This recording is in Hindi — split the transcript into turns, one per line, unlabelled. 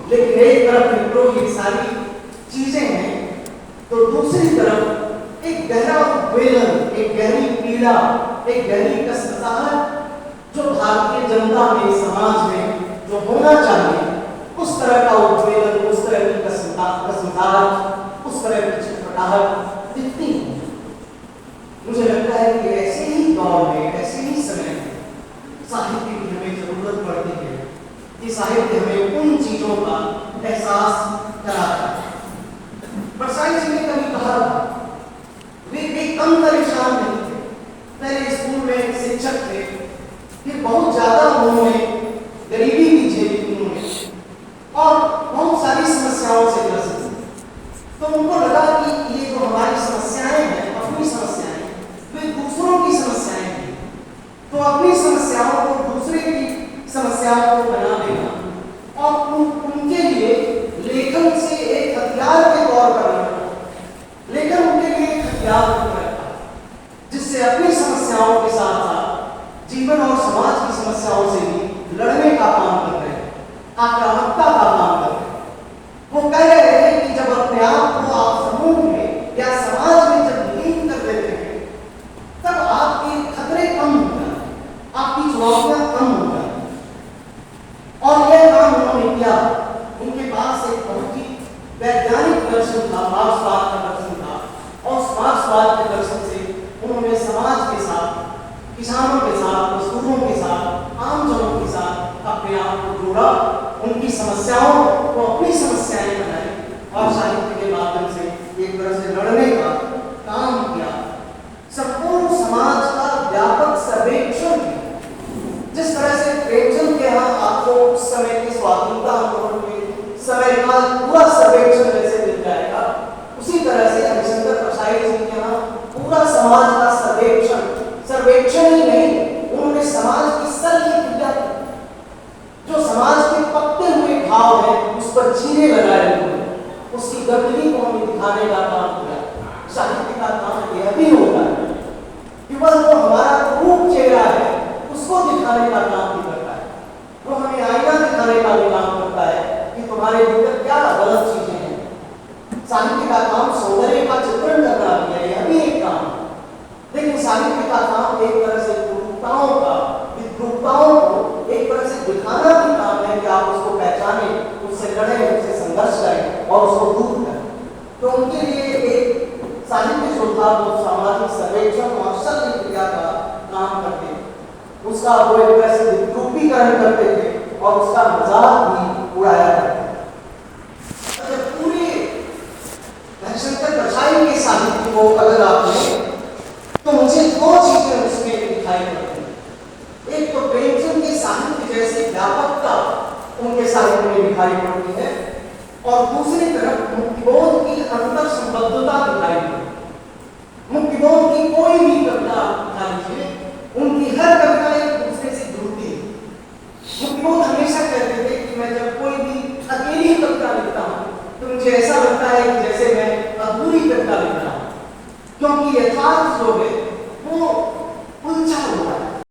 लेकिन एक तरफ मित्रों ये सारी चीजें हैं, तो दूसरी तरफ एक गहरा उद्वेलन, एक गहरी पीड़ा, एक गहरी कसमसाहट जो भारतीय जनता में, समाज में जो होना चाहिए, उस तरह का उद्वेलन, उस तरह की कसमसाहट, उस तरह की छटपटाहट दिखती है। मुझे लगता है कि ऐसे ही दौर में, ऐसे ही समय में साहित्य की हमें जरूरत पड़ती है कि साहित्य हमें उन चीजों का एहसास कराता है। बरसाई जी ने कभी कहा था, वे कम परेशान नहीं थे। पहले स्कूल में शिक्षक थे, फिर बहुत ज्यादा उन्होंने गरीबी भी झेली उन्होंने और बहुत सारी समस्याओं से ग्रसित थे। तो उनको लगा कि ये जो हमारी समस्याएं हैं, अपनी समस्याएं, वे दूसरों की समस्याएं हैं, तो अपनी समस्याओं को दूसरे की समस्याओं को बना देना और उनके लिए लेखन से एक हथियार के तौर पर रखना। लेखन उनके लिए एक हथियार रहता है जिससे अपनी समस्याओं के साथ साथ जीवन और समाज की समस्याओं से भी लड़ने का काम कर रहे हैं, आक्रामकता का काम कर रहे हैं। वो कह रहे हैं कि जब अपने आप को आप समूह में या समाज में जब लीन कर देते हैं, तब आपके खतरे कम हो जाते हैं, आपकी चुनौतियां कम हो जाती हैं। और यह काम उन्होंने किया। उनके पास एक बहुत ही वैज्ञानिक दर्शन था, मार्क्सवाद का दर्शन था, और मार्क्सवाद के दर्शन से उन्होंने समाज के साथ, किसानों के साथ, मजदूरों के साथ, आम जनों के साथ अपने आप को जोड़ा, उनकी समस्याओं को अपनी समस्याएं बनाई और साहित्य के माध्यम से एक तरह से लड़ने का काम किया। संपूर्ण समाज का व्यापक सर्वेक्षण किया। जिस तरह से प्रेमचंद के यहाँ आपको उस समय की स्वाधीनता आंदोलन में समय का पूरा सर्वेक्षण जैसे मिल जाएगा, उसी तरह से हरिशंकर परसाई जी के यहाँ पूरा समाज का सर्वेक्षण ही नहीं, उन्होंने समाज की सही क्रिया, जो समाज के पकते हुए घाव है, उस पर चीरे लगाए हुए, उसकी गंदगी को हमें दिखाने का काम किया। साहित्य का काम यह भी होता है कि वह जो हमारा रूप चेहरा है उसको दिखाने का काम भी करता है। वो हमें आईना दिखाने का भी काम करता है कि तुम्हारे भीतर क्या गलत चीजें हैं। साहित्य का काम सौंदर्य का चित्रण करना भी है, यह भी एक काम है। लेकिन साहित्य का काम एक तरह से विद्रूपताओं को एक तरह से दिखाना भी काम है कि आप उसको पहचाने, उससे लड़ें, उससे संघर्ष करें और उसको दूर करें। तो उनके लिए एक साहित्य जो था वो सामाजिक सर्वेक्षण और शल्य क्रिया का काम करते थे। उसका वो एक तरह से विद्रूपीकरण करते थे और उसका मजाक भी उड़ाया करते थे। पूरे हरिशंकर परसाई के साहित्य को अगर आप लें तो मुझे दो चीजें उसमें दिखाई पड़ती हैं। एक तो प्रेमचंद के साहित्य जैसी व्यापकता उनके साहित्य में दिखाई पड़ती है, और दूसरी तरफ मुक्तिबोध की अंतर संबद्धता दिखाई पड़ती। मुक्तिबोध की कोई भी कविता उठा लीजिए, उनकी हर कविता एक दूसरे से जुड़ती है। मुक्तिबोध हमेशा कहते थे कि मैं जब कोई भी अकेली कविता लिखता हूँ तो मुझे ऐसा लगता है कि जैसे मैं अधूरी कविता लिख रहा हूँ, क्योंकि यथार्थ जो है वो उलझा हुआ